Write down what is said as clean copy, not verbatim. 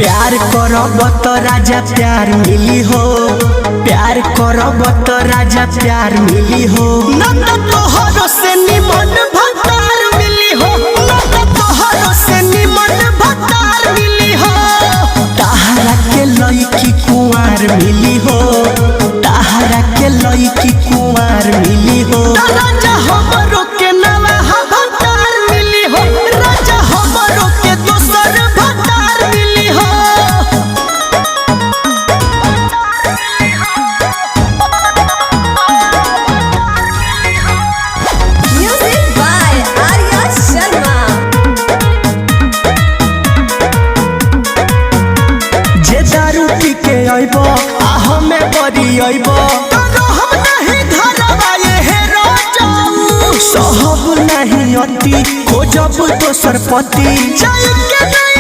प्यार करब तो राजा प्यार मिली हो, प्यार करब तो राजा प्यार मिली हो। न तो तोहरो से निमन भतार मिली हो, न तो तोहरो से निमन भतार मिली हो। ताहरा के लईकी कुंवार मिली हो, ताहरा के लईकी कुंवार मिली हो। राजा हमरो के नवा भतार मिली हो, राजा हमरो के दोसर भतार मिली हो। Music by Arya Sharma. जे दारू पी के अइबो आ हमें बरी अइबो तो हम नहीं धरबा ये राजाऊ। सहब नहीं अति खोजब दोसर पति जाय के नहीं